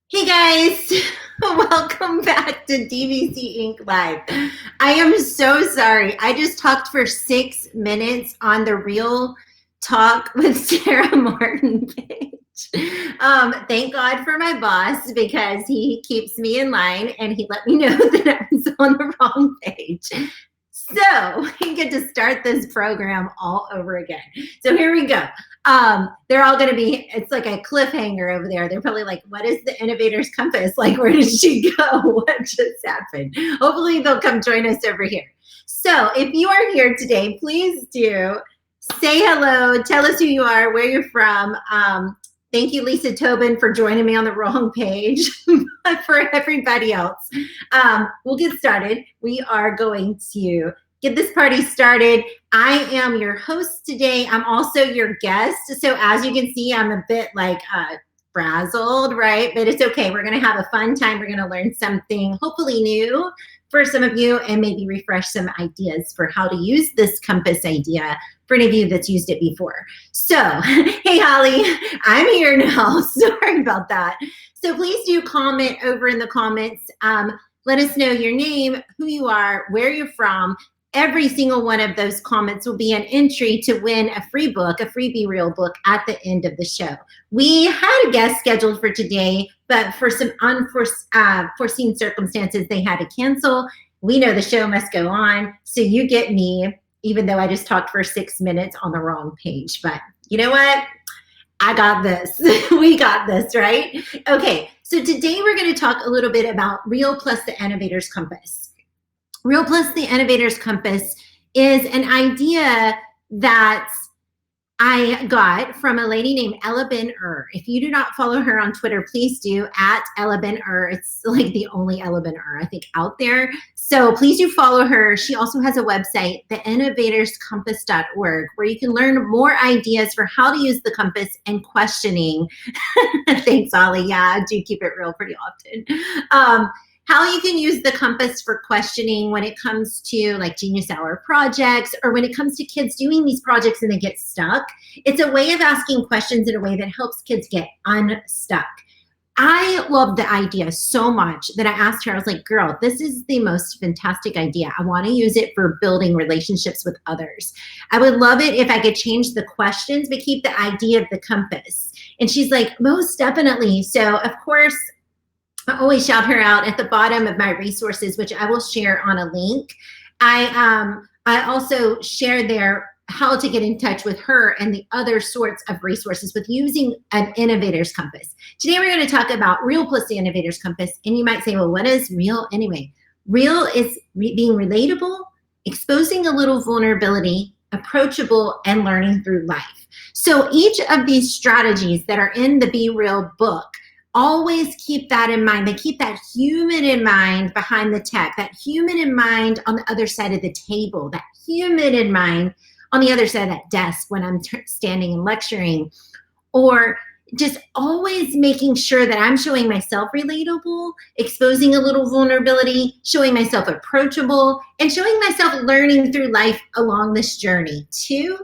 Hey guys, welcome back to DBC Inc. Live. I am so sorry. I just talked for 6 minutes on the Real Talk with Sarah Martin page. Thank God for my boss because he keeps me in line and he let me know that I was on the wrong page. So we get to start this program all over again. So here we go. They're all going to be, it's like a cliffhanger over there. They're probably like, what is the Innovators Compass? Like, where did she go? What just happened? Hopefully they'll come join us over here. So if you are here today, please do say hello. Tell us who you are, where you're from. Thank you, Lisa Tobin, for joining me on the wrong page. But for everybody else, we'll get started. We are going to get this party started. I am your host today. I'm also your guest. So as you can see, I'm a bit like frazzled, right? But it's okay. We're going to have a fun time. We're going to learn something hopefully new for some of you and maybe refresh some ideas for how to use this compass idea for any of you that's used it before. So, hey, Holly, I'm here now. Sorry about that. So please do comment over in the comments. Let us know your name, who you are, where you're from. Every single one of those comments will be an entry to win a free book, a free Be Real book at the end of the show. We had a guest scheduled for today, but for some unforeseen circumstances, they had to cancel. We know the show must go on. So you get me, even though I just talked for 6 minutes on the wrong page. But you know what? I got this. We got this, right? Okay, so today we're going to talk a little bit about Real plus the Innovators Compass. Real plus the Innovators Compass is an idea that I got from a lady named Ella Ben-Ur. If you do not follow her on Twitter, please do, at Ella Ben-Ur. It's like the only Ella Ben-Ur, I think, out there. So please do follow her. She also has a website, theinnovatorscompass.org, where you can learn more ideas for how to use the compass and questioning. Thanks, Ollie. Yeah, I do keep it real pretty often. How you can use the compass for questioning when it comes to like Genius Hour projects, or when it comes to kids doing these projects and they get stuck. It's a way of asking questions in a way that helps kids get unstuck. I love the idea so much that I asked her, I was like, girl, this is the most fantastic idea. I want to use it for building relationships with others. I would love it if I could change the questions, but keep the idea of the compass. And she's like, most definitely. So of course, I always shout her out at the bottom of my resources, which I will share on a link. I also share there how to get in touch with her and the other sorts of resources with using an Innovators Compass. Today we're going to talk about Real plus the Innovators Compass. And you might say, well, what is Real anyway? Real is being relatable, exposing a little vulnerability, approachable, and learning through life. So each of these strategies that are in the Be Real book, always keep that in mind. They keep that human in mind behind the tech, that human in mind on the other side of the table, that human in mind on the other side of that desk when I'm standing and lecturing, or just always making sure that I'm showing myself relatable, exposing a little vulnerability, showing myself approachable, and showing myself learning through life along this journey too,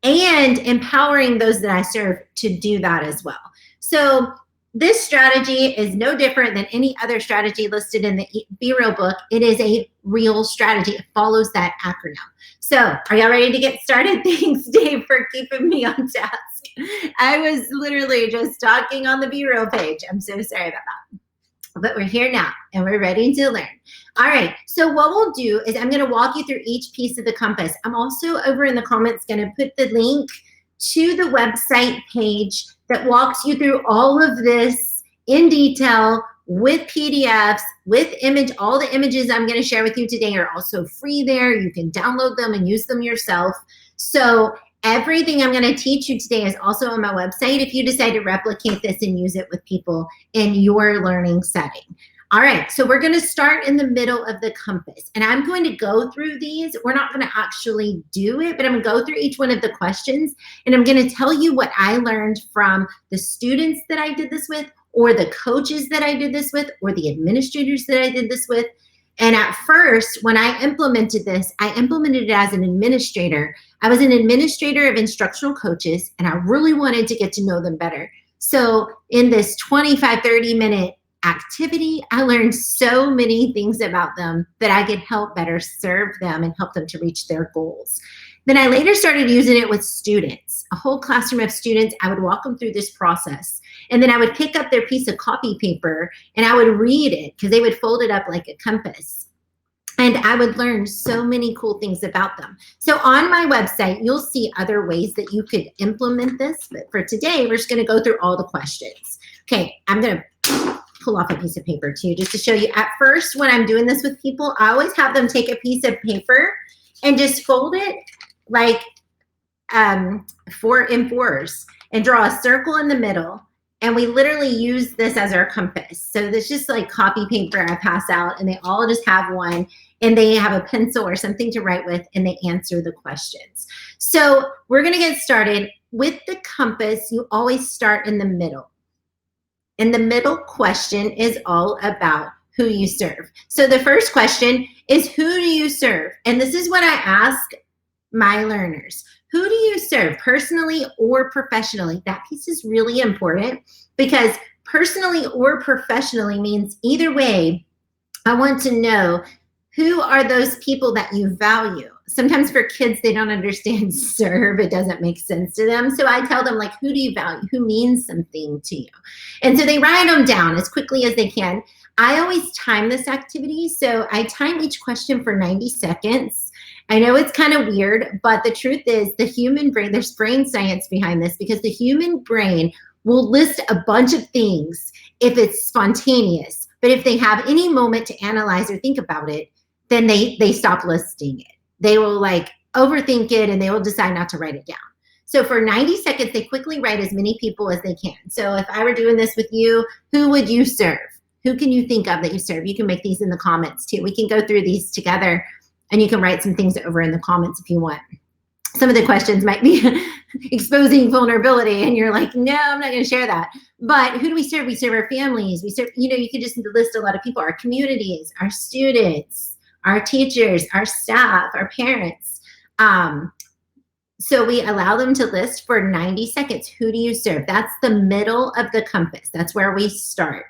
and empowering those that I serve to do that as well. So this strategy is no different than any other strategy listed in the Be Real book. It is a real strategy. It follows that acronym. So are y'all ready to get started? Thanks, Dave, for keeping me on task. I was literally just talking on the Be Real page. I'm so sorry about that. But we're here now and we're ready to learn. All right, so what we'll do is I'm going to walk you through each piece of the compass. I'm also over in the comments going to put the link to the website page that walks you through all of this in detail with PDFs, with all the images I'm going to share with you today are also free there. You can download them and use them yourself. So everything I'm going to teach you today is also on my website if you decide to replicate this and use it with people in your learning setting. All right, so we're going to start in the middle of the compass, and I'm going to go through these. We're not going to actually do it, but I'm going to go through each one of the questions, and I'm going to tell you what I learned from the students that I did this with, or the coaches that I did this with, or the administrators that I did this with. And at first, when I implemented this, I implemented it as an administrator. I was an administrator of instructional coaches, and I really wanted to get to know them better. So in this 25, 30-minute activity. I learned so many things about them that I could help better serve them and help them to reach their goals. Then I later started using it with students, a whole classroom of students. I would walk them through this process. And then I would pick up their piece of copy paper and I would read it because they would fold it up like a compass. And I would learn so many cool things about them. So on my website, you'll see other ways that you could implement this. But for today, we're just going to go through all the questions. Okay, I'm going to pull off a piece of paper too, just to show you. At first, when I'm doing this with people, I always have them take a piece of paper and just fold it like 4 in 4s and draw a circle in the middle. And we literally use this as our compass. So this just like copy paper I pass out, and they all just have one, and they have a pencil or something to write with, and they answer the questions. So we're gonna get started. With the compass, you always start in the middle. And the middle question is all about who you serve. So the first question is, who do you serve? And this is what I ask my learners. Who do you serve, personally or professionally? That piece is really important because personally or professionally means either way, I want to know who are those people that you value. Sometimes for kids, they don't understand serve. It doesn't make sense to them. So I tell them, like, who do you value? Who means something to you? And so they write them down as quickly as they can. I always time this activity. So I time each question for 90 seconds. I know it's kind of weird, but the truth is the human brain, there's brain science behind this, because the human brain will list a bunch of things if it's spontaneous. But if they have any moment to analyze or think about it, then they stop listing it. They will like overthink it and they will decide not to write it down. So for 90 seconds, they quickly write as many people as they can. So if I were doing this with you, who would you serve? Who can you think of that you serve? You can make these in the comments too. We can go through these together. And you can write some things over in the comments if you want. Some of the questions might be exposing vulnerability, and you're like, no, I'm not going to share that. But who do we serve? We serve our families. We serve, you could just list a lot of people, our communities, our students, our teachers, our staff, our parents. So we allow them to list for 90 seconds. Who do you serve? That's the middle of the compass. That's where we start.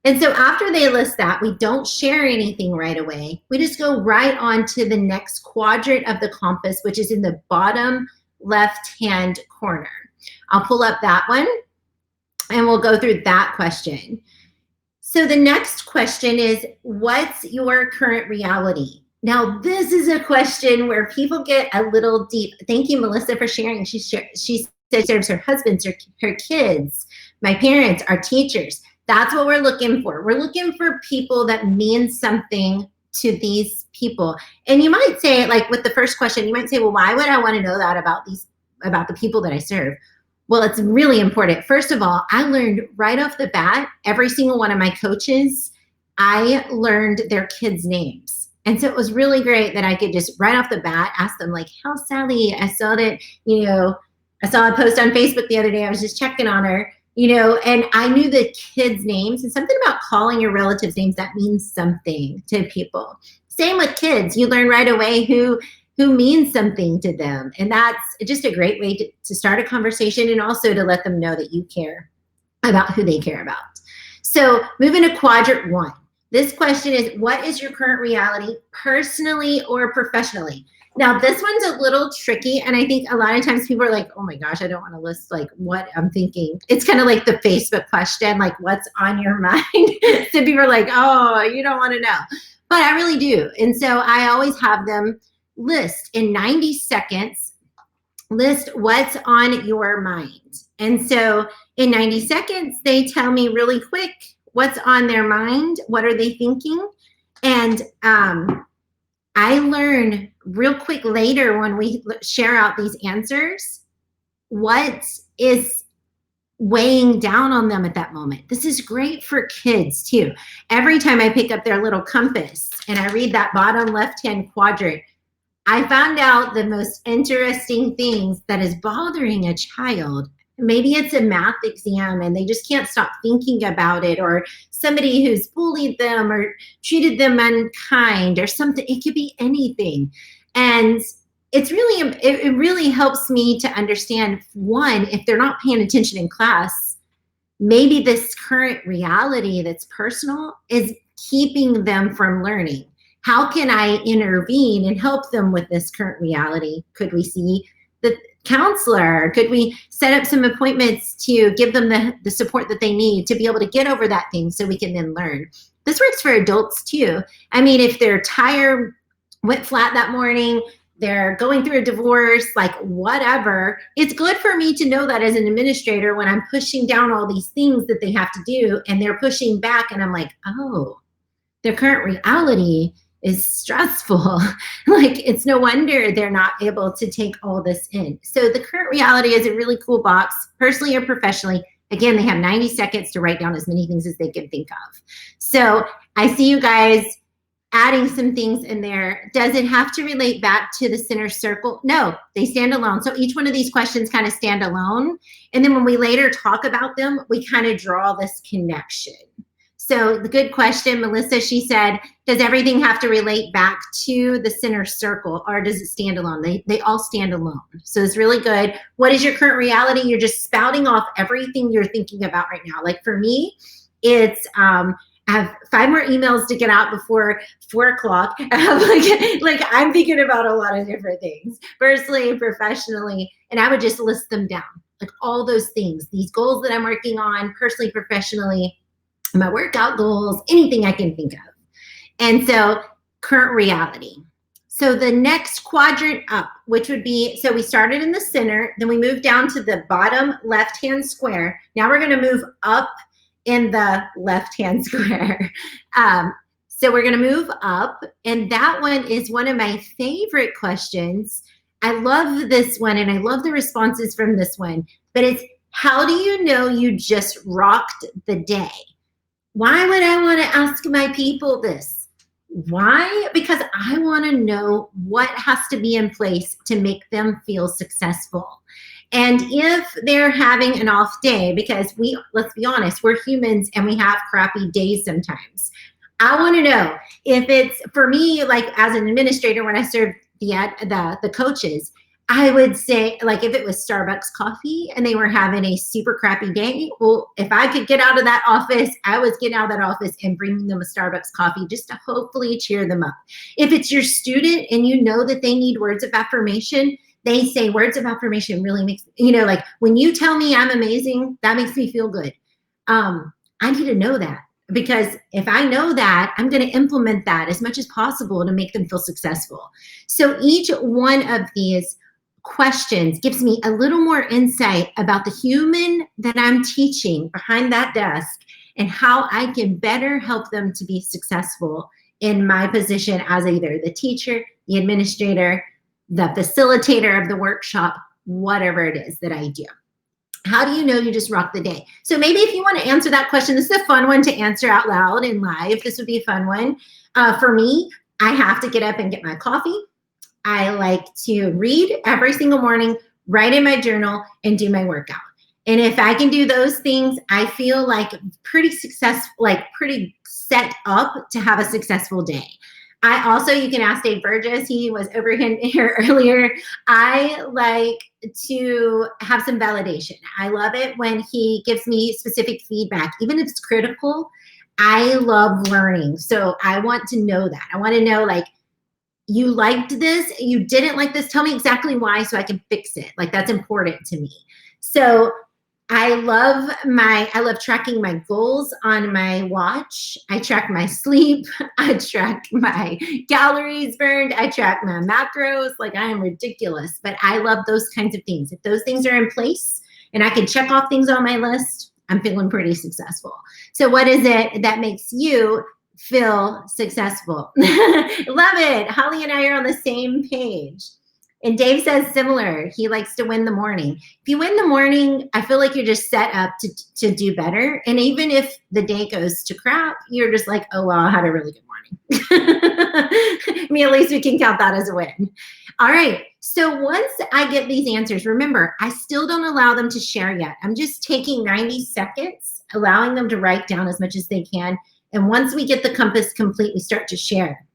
And so after they list that, we don't share anything right away. We just go right on to the next quadrant of the compass, which is in the bottom left-hand corner. I'll pull up that one and we'll go through that question. So the next question is, what's your current reality? Now, this is a question where people get a little deep. Thank you, Melissa, for sharing. She said serves her husband, her kids, my parents, our teachers. That's what we're looking for. We're looking for people that mean something to these people. And you might say, like with the first question, you might say, well, why would I want to know that about the people that I serve? Well, it's really important. First of all, I learned right off the bat, every single one of my coaches, I learned their kids' names. And so it was really great that I could just right off the bat ask them, like, how's Sally? I saw that, I saw a post on Facebook the other day. I was just checking on her. And I knew the kids' names, and something about calling your relatives' names, that means something to people. Same with kids. You learn right away who means something to them. And that's just a great way to start a conversation, and also to let them know that you care about who they care about. So moving to quadrant 1. This question is, what is your current reality, personally or professionally? Now, this one's a little tricky, and I think a lot of times people are like, oh my gosh, I don't want to list like what I'm thinking. It's kind of like the Facebook question, like, what's on your mind? So people are like, oh, you don't want to know. But I really do. And so I always have them list in 90 seconds, list what's on your mind. And so in 90 seconds, they tell me really quick what's on their mind, what are they thinking? And I learn real quick later when we share out these answers, what is weighing down on them at that moment. This is great for kids too. Every time I pick up their little compass and I read that bottom left-hand quadrant, I found out the most interesting things that is bothering a child. Maybe it's a math exam and they just can't stop thinking about it, or somebody who's bullied them or treated them unkind or something. It could be anything. And it really helps me to understand, one, if they're not paying attention in class, maybe this current reality that's personal is keeping them from learning. How can I intervene and help them with this current reality? Could we see the counselor? Could we set up some appointments to give them the support that they need to be able to get over that thing so we can then learn? This works for adults too. I mean, if their tire went flat that morning, they're going through a divorce, like whatever, it's good for me to know that as an administrator when I'm pushing down all these things that they have to do and they're pushing back and I'm like, oh, their current reality is stressful. Like, it's no wonder they're not able to take all this in. So the current reality is a really cool box, personally or professionally. Again, they have 90 seconds to write down as many things as they can think of. So I see you guys adding some things in there. Does it have to relate back to the center circle? No, they stand alone. So each one of these questions kind of stand alone. And then when we later talk about them, we kind of draw this connection. So the good question, Melissa, she said, does everything have to relate back to the center circle or does it stand alone? They all stand alone. So it's really good. What is your current reality? You're just spouting off everything you're thinking about right now. Like for me, it's I have 5 more emails to get out before 4 o'clock. like I'm thinking about a lot of different things, personally and professionally, and I would just list them down. Like all those things, these goals that I'm working on, personally, professionally, my workout goals, anything I can think of. And so current reality. So the next quadrant up, which would be, so we started in the center, then we moved down to the bottom left-hand square. Now we're gonna move up in the left-hand square. So we're gonna move up, and that one is one of my favorite questions. I love this one, and I love the responses from this one, but it's, how do you know you just rocked the day? Why would I want to ask my people this? Why? Because I want to know what has to be in place to make them feel successful. And if they're having an off day, because let's be honest, we're humans and we have crappy days sometimes. I want to know if it's, for me, like as an administrator, when I served the coaches, I would say, like, if it was Starbucks coffee and they were having a super crappy day, well, if I could get out of that office, I was getting out of that office and bringing them a Starbucks coffee just to hopefully cheer them up. If it's your student and you know that they need words of affirmation, they say words of affirmation really makes, like when you tell me I'm amazing, that makes me feel good. I need to know that, because if I know that, I'm going to implement that as much as possible to make them feel successful. So each one of these questions gives me a little more insight about the human that I'm teaching behind that desk and how I can better help them to be successful in my position as either the teacher, the administrator, the facilitator of the workshop, whatever it is that I do. How do you know you just rock the day? So maybe if you want to answer that question, this is a fun one to answer out loud and live. This would be a fun one. For me, I have to get up and get my coffee. I like to read every single morning, write in my journal, and do my workout. And if I can do those things, I feel like pretty successful, like pretty set up to have a successful day. I also, you can ask Dave Burgess, he was over here earlier. I like to have some validation. I love it when he gives me specific feedback, even if it's critical. I love learning. So I want to know that. I want to know, like, you liked this, you didn't like this, tell me exactly why so I can fix it. Like, that's important to me. So I love tracking my goals on my watch. I track my sleep. I track my calories burned. I track my macros. Like, I am ridiculous, but I love those kinds of things. If those things are in place and I can check off things on my list, I'm feeling pretty successful. So what is it that makes you feel successful? Love it. Holly and I are on the same page. And Dave says similar. He likes to win the morning. If you win the morning, I feel like you're just set up to do better. And even if the day goes to crap, you're just like, oh, well, I had a really good morning. I mean, at least we can count that as a win. All right. So once I get these answers, remember, I still don't allow them to share yet. I'm just taking 90 seconds, allowing them to write down as much as they can. And once we get the compass complete, we start to share.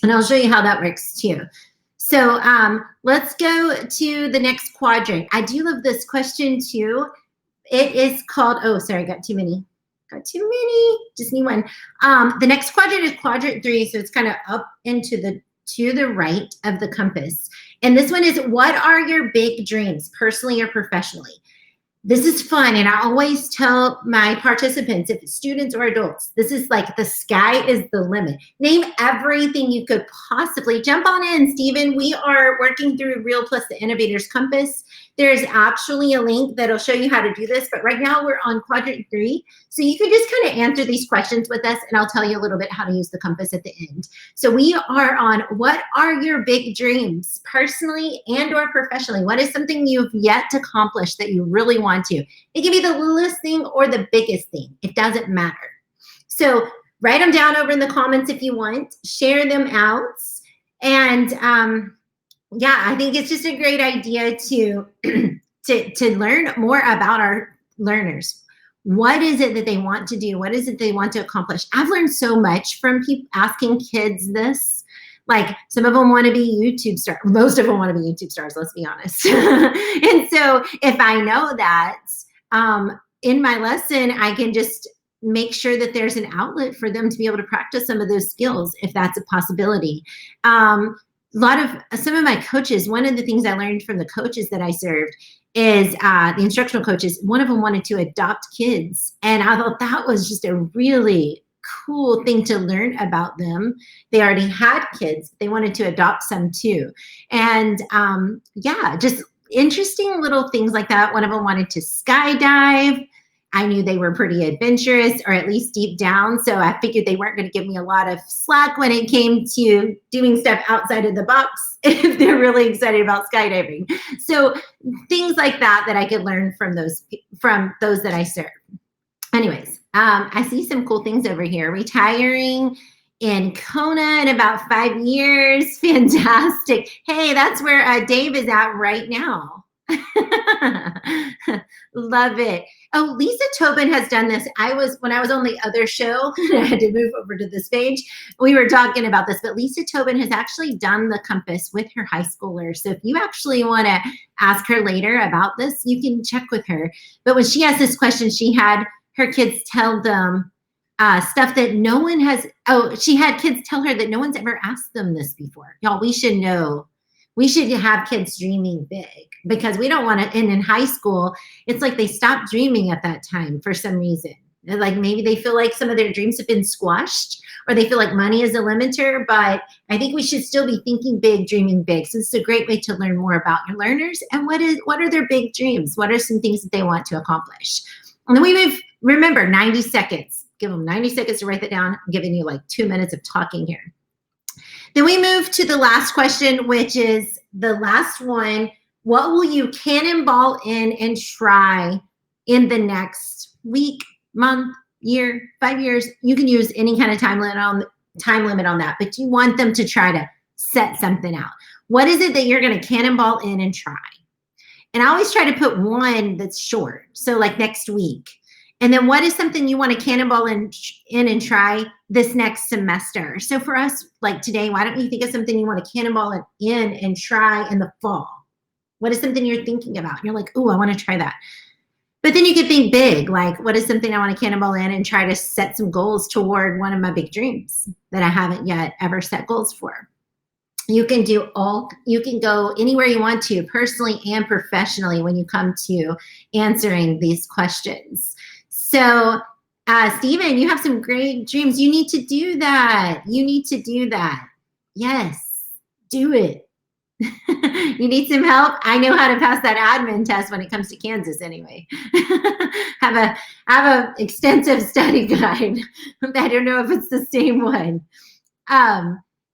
And I'll show you how that works too. So let's go to the next quadrant. I do love this question too. It is called, oh, sorry, got too many. Got too many, just need one. The next quadrant is quadrant 3, so it's kind of up into to the right of the compass. And this one is, what are your big dreams, personally or professionally? This is fun, and I always tell my participants, if it's students or adults, this is like the sky is the limit. Name everything you could possibly. Jump on in, Stephen. We are working through Real Plus the Innovators Compass. There's actually a link that'll show you how to do this, but right now we're on quadrant 3. So you can just kind of answer these questions with us, and I'll tell you a little bit how to use the compass at the end. So we are on, what are your big dreams, personally and or professionally? What is something you've yet to accomplish that you really want to? It can be the littlest thing or the biggest thing. It doesn't matter. So write them down over in the comments if you want. Share them out. And yeah, I think it's just a great idea to learn more about our learners. What is it that they want to do? What is it they want to accomplish? I've learned so much from people asking kids this. Like, some of them want to be YouTube stars. Most of them want to be YouTube stars, let's be honest. And so if I know that, in my lesson, I can just make sure that there's an outlet for them to be able to practice some of those skills, if that's a possibility. Some of my coaches, one of the things I learned from the coaches that I served is the instructional coaches, one of them wanted to adopt kids. And I thought that was just a really cool thing to learn about them. They already had kids. They wanted to adopt some too. And yeah, just interesting little things like that. One of them wanted to skydive. I knew they were pretty adventurous, or at least deep down. So I figured they weren't going to give me a lot of slack when it came to doing stuff outside of the box if they're really excited about skydiving. So things like that I could learn from those that I serve. Anyways, I see some cool things over here. Retiring in Kona in about 5 years. Fantastic. Hey, that's where Dave is at right now. Love it. Oh, Lisa Tobin has done this. When I was on the other show, I had to move over to this page. We were talking about this, but Lisa Tobin has actually done the compass with her high schoolers. So if you actually want to ask her later about this, you can check with her. But when she asked this question, she had her kids tell them stuff that no one has. Oh, she had kids tell her that no one's ever asked them this before. Y'all, we should know. We should have kids dreaming big, because we don't want to. And in high school, it's like they stop dreaming at that time for some reason. Like, maybe they feel like some of their dreams have been squashed, or they feel like money is a limiter. But I think we should still be thinking big, dreaming big. So this is a great way to learn more about your learners and what are their big dreams? What are some things that they want to accomplish? And then we move. Remember, 90 seconds. Give them 90 seconds to write that down. I'm giving you like 2 minutes of talking here. Then we move to the last question, which is the last one. What will you cannonball in and try in the next week, month, year, 5 years? You can use any kind of time limit on that, but you want them to try to set something out. What is it that you're going to cannonball in and try? And I always try to put one that's short. So like next week. And then what is something you want to cannonball in and try this next semester? So for us, like today, why don't you think of something you want to cannonball in and try in the fall? What is something you're thinking about? And you're like, ooh, I want to try that. But then you could think big, like, what is something I want to cannonball in and try to set some goals toward one of my big dreams that I haven't yet ever set goals for? You can go anywhere you want to, personally and professionally, when you come to answering these questions. So, Stephen, you have some great dreams. You need to do that. Yes, do it. You need some help? I know how to pass that admin test when it comes to Kansas anyway. have a extensive study guide. I don't know if it's the same one.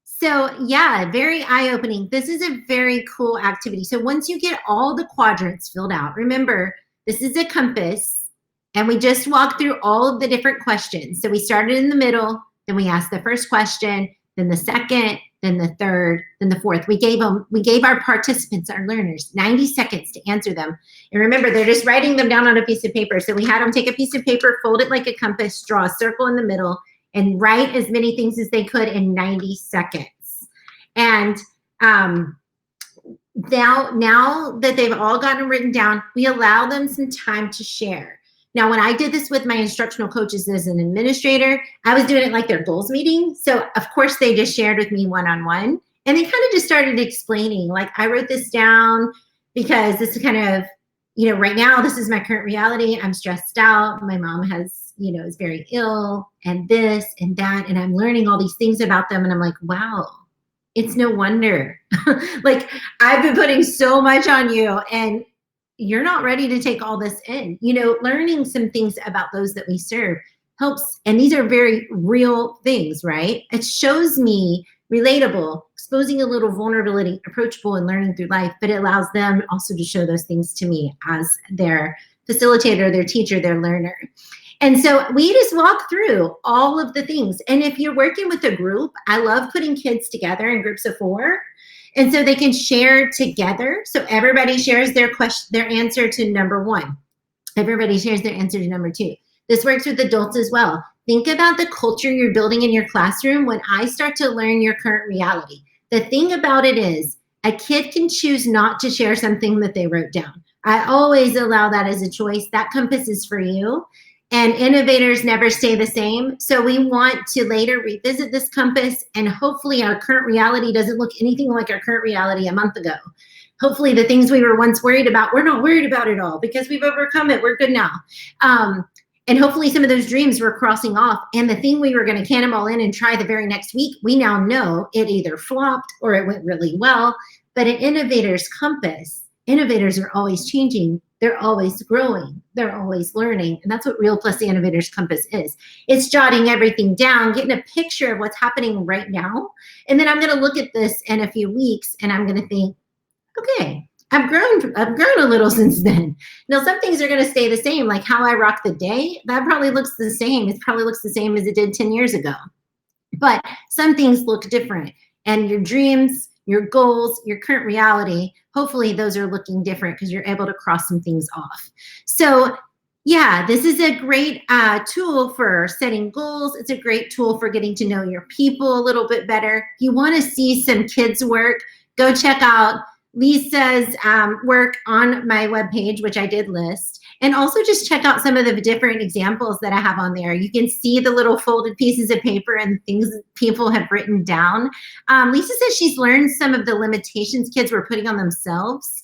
So yeah, very eye-opening. This is a very cool activity. So once you get all the quadrants filled out, remember, this is a compass. And we just walked through all of the different questions. So we started in the middle, then we asked the first question, then the second, then the third, then the fourth. We gave our participants, our learners, 90 seconds to answer them. And remember, they're just writing them down on a piece of paper. So we had them take a piece of paper, fold it like a compass, draw a circle in the middle, and write as many things as they could in 90 seconds. And now that they've all gotten written down, we allow them some time to share. Now, when I did this with my instructional coaches as an administrator, I was doing it like their goals meeting. So of course they just shared with me one-on-one, and they kind of just started explaining, like, I wrote this down because this is kind of, right now, this is my current reality. I'm stressed out. My mom is very ill, and this and that. And I'm learning all these things about them. And I'm like, wow, it's no wonder. Like, I've been putting so much on you, and you're not ready to take all this in. Learning some things about those that we serve helps. And these are very real things, right? It shows me relatable, exposing a little vulnerability, approachable, and learning through life, but it allows them also to show those things to me as their facilitator, their teacher, their learner. And so we just walk through all of the things. And if you're working with a group, I love putting kids together in groups of 4. And so they can share together. So everybody shares their answer to number 1. Everybody shares their answer to number 2. This works with adults as well. Think about the culture you're building in your classroom when I start to learn your current reality. The thing about it is, a kid can choose not to share something that they wrote down. I always allow that as a choice. That compass is for you. And innovators never stay the same. So we want to later revisit this compass, and hopefully our current reality doesn't look anything like our current reality a month ago. Hopefully the things we were once worried about, we're not worried about at all because we've overcome it. We're good now. And hopefully some of those dreams were crossing off, and the thing we were going to can them all in and try the very next week, we now know it either flopped or it went really well. But an innovator's compass, innovators are always changing. They're always growing. They're always learning. And that's what Real Plus the Innovator's Compass is. It's jotting everything down, getting a picture of what's happening right now. And then I'm going to look at this in a few weeks, and I'm going to think, okay, I've grown a little since then. Now, some things are going to stay the same, like how I rock the day. That probably looks the same. It probably looks the same as it did 10 years ago. But some things look different. And your dreams, your goals, your current reality, hopefully those are looking different because you're able to cross some things off. So yeah, this is a great tool for setting goals. It's a great tool for getting to know your people a little bit better. If you want to see some kids' work, go check out Lisa's work on my webpage, which I did list. And also just check out some of the different examples that I have on there. You can see the little folded pieces of paper and things that people have written down. Lisa says she's learned some of the limitations kids were putting on themselves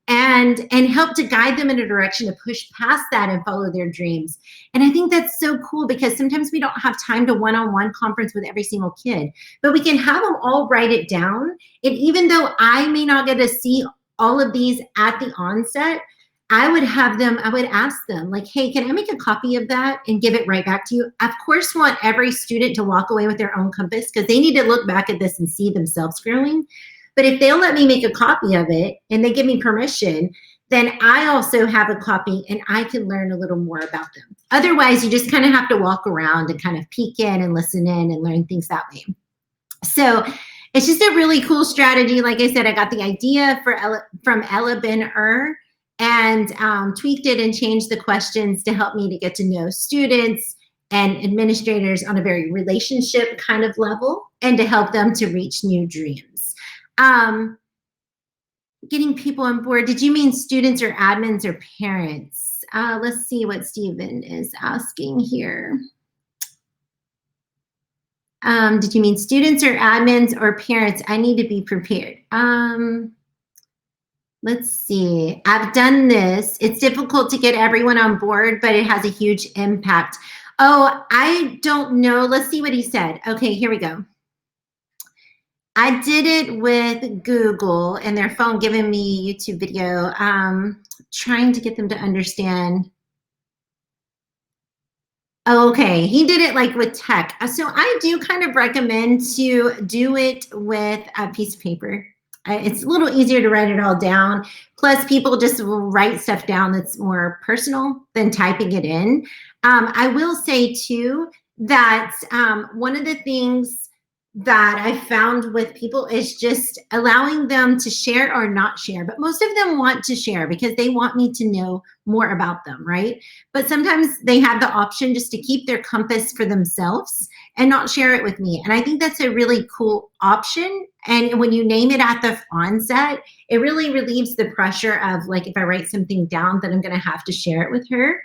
and help to guide them in a direction to push past that and follow their dreams. And I think that's so cool because sometimes we don't have time to one-on-one conference with every single kid, but we can have them all write it down. And even though I may not get to see all of these at the onset, I would ask them, like, hey, can I make a copy of that and give it right back to you? I, of course, want every student to walk away with their own compass because they need to look back at this and see themselves growing. But if they'll let me make a copy of it and they give me permission, then I also have a copy and I can learn a little more about them. Otherwise, you just kind of have to walk around and kind of peek in and listen in and learn things that way. So it's just a really cool strategy. Like I said, I got the idea from Ella Ben-Ur and tweaked it and changed the questions to help me to get to know students and administrators on a very relationship kind of level and to help them to reach new dreams. Getting people on board. Did you mean students or admins or parents? Let's see what Stephen is asking here. Did you mean students or admins or parents? I need to be prepared. Let's see. I've done this. It's difficult to get everyone on board, but it has a huge impact. Oh, I don't know. Let's see what he said. Okay, here we go. I did it with Google and their phone giving me YouTube video, trying to get them to understand. Okay, he did it like with tech. So I do kind of recommend to do it with a piece of paper. It's a little easier to write it all down. Plus, people just will write stuff down that's more personal than typing it in. I will say, too, that one of the things that I found with people is just allowing them to share or not share. But most of them want to share because they want me to know more about them, right? But sometimes they have the option just to keep their compass for themselves and not share it with me. And I think that's a really cool option. And when you name it at the onset, it really relieves the pressure of, like, if I write something down, then I'm going to have to share it with her.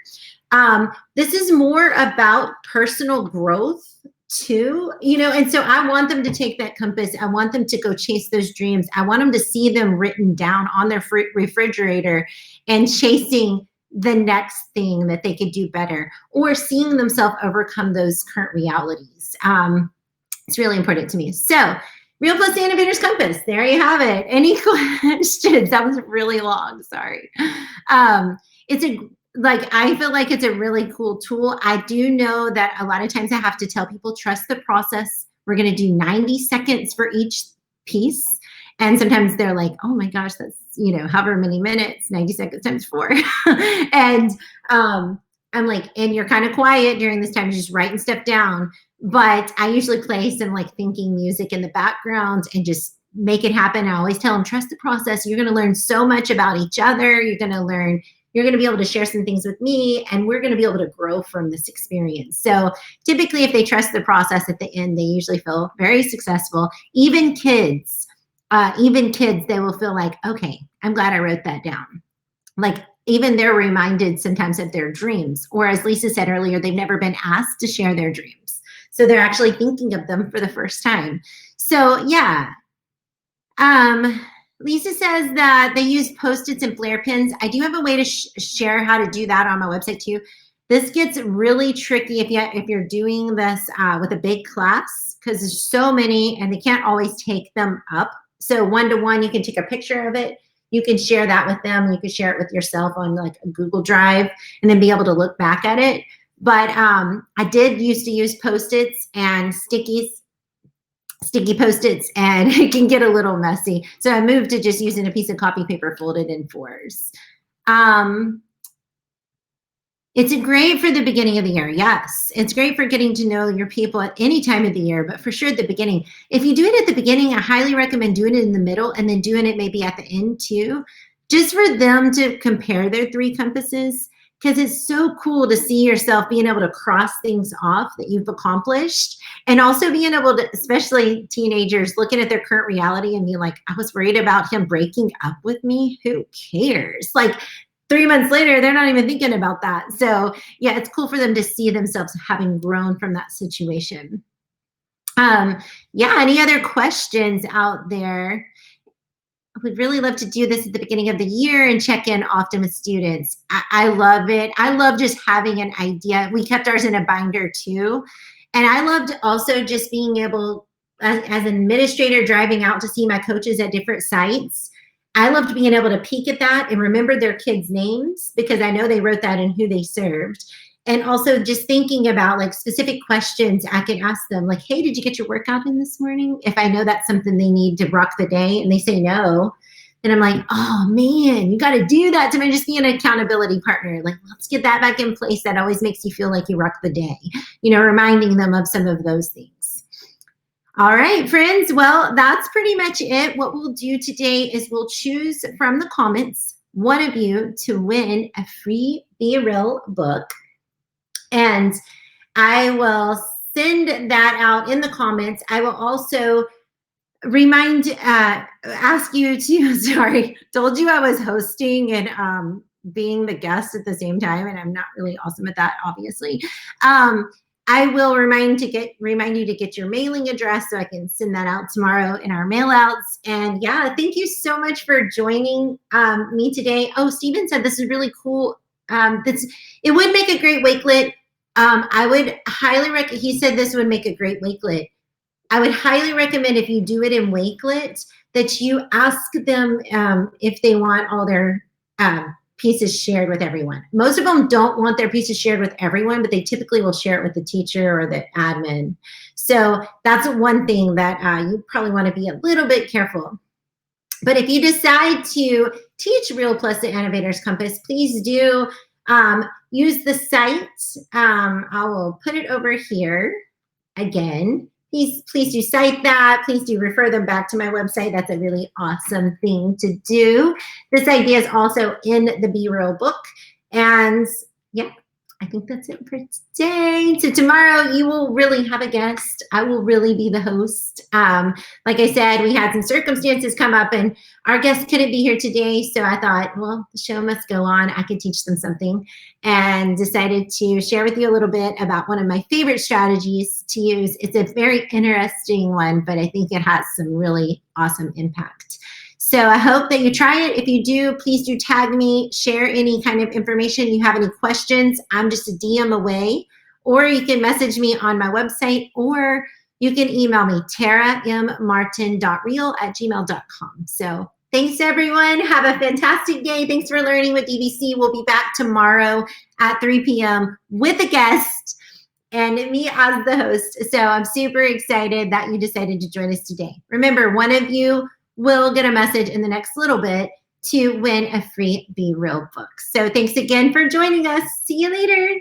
This is more about personal growth too, and so I want them to take that compass. I want them to go chase those dreams. I want them to see them written down on their refrigerator and chasing the next thing that they could do better, or seeing themselves overcome those current realities. It's really important to me. So, Real Plus Innovators Compass, there you have it. Any questions? That was really long, sorry. I feel like it's a really cool tool. I do know that a lot of times I have to tell people, trust the process. We're going to do 90 seconds for each piece. And sometimes they're like, oh my gosh, that's, however many minutes, 90 seconds times 4. And I'm like, and you're kind of quiet during this time, just writing stuff down. But I usually play some like thinking music in the background and just make it happen. I always tell them, trust the process. You're going to learn so much about each other. You're going to be able to share some things with me, and we're going to be able to grow from this experience. So typically, if they trust the process at the end, they usually feel very successful. Even kids, they will feel like, okay, I'm glad I wrote that down. Like, even they're reminded sometimes of their dreams, or as Lisa said earlier, they've never been asked to share their dreams. So they're actually thinking of them for the first time. So yeah. Lisa says that they use Post-its and flare pens. I do have a way to share how to do that on my website too. This gets really tricky if you're doing this with a big class, because there's so many and they can't always take them up. So one-to-one, you can take a picture of it. You can share that with them. You can share it with yourself on like a Google Drive and then be able to look back at it. But I did used to use Post-its and sticky Post-its, and it can get a little messy. So I moved to just using a piece of copy paper folded in 4s. It's great for the beginning of the year. Yes, it's great for getting to know your people at any time of the year, but for sure at the beginning. If you do it at the beginning, I highly recommend doing it in the middle and then doing it maybe at the end too, just for them to compare their 3 compasses. Because it's so cool to see yourself being able to cross things off that you've accomplished, and also being able to, especially teenagers, looking at their current reality and being like, I was worried about him breaking up with me. Who cares? Like 3 months later, they're not even thinking about that. So yeah, it's cool for them to see themselves having grown from that situation. Yeah, any other questions out there? I would really love to do this at the beginning of the year and check in often with students. I love it. I love just having an idea. We kept ours in a binder too. And I loved also just being able, as an administrator, driving out to see my coaches at different sites. I loved being able to peek at that and remember their kids' names, because I know they wrote that and who they served. And also just thinking about like specific questions I can ask them, like, hey, did you get your workout in this morning? If I know that's something they need to rock the day and they say no, then I'm like, oh man, you got to do that to just be an accountability partner. Like, let's get that back in place. That always makes you feel like you rock the day, reminding them of some of those things. All right, friends. Well, that's pretty much it. What we'll do today is we'll choose from the comments one of you to win a free Be Real book. And I will send that out in the comments. I will also ask you to, sorry, told you I was hosting and being the guest at the same time, and I'm not really awesome at that, obviously. I will remind you to get your mailing address so I can send that out tomorrow in our mail outs. And yeah, thank you so much for joining me today. Oh, Steven said this is really cool. It would make a great wakelet. I would highly recommend, he said this would make a great wakelet. I would highly recommend, if you do it in Wakelet, that you ask them if they want all their pieces shared with everyone. Most of them don't want their pieces shared with everyone, but they typically will share it with the teacher or the admin. So that's one thing that you probably want to be a little bit careful. But if you decide to teach Real Plus the Innovators Compass, please do use the site. I will put it over here again. please do cite that. Please do refer them back to my website. That's a really awesome thing to do. This idea is also in the Be Real book. And yeah, I think that's it for today. So tomorrow you will really have a guest. I will really be the host. Like I said, we had some circumstances come up and our guest couldn't be here today. So I thought, well, the show must go on. I could teach them something, and decided to share with you a little bit about one of my favorite strategies to use. It's a very interesting one, but I think it has some really awesome impact. So I hope that you try it. If you do, please do tag me, share any kind of information. You have any questions, I'm just a DM away. Or you can message me on my website, or you can email me, tarammartin.real@gmail.com. So thanks, everyone. Have a fantastic day. Thanks for learning with DBC. We'll be back tomorrow at 3 p.m. with a guest and me as the host. So I'm super excited that you decided to join us today. Remember, one of you will get a message in the next little bit to win a free Be Real book. So thanks again for joining us. See you later.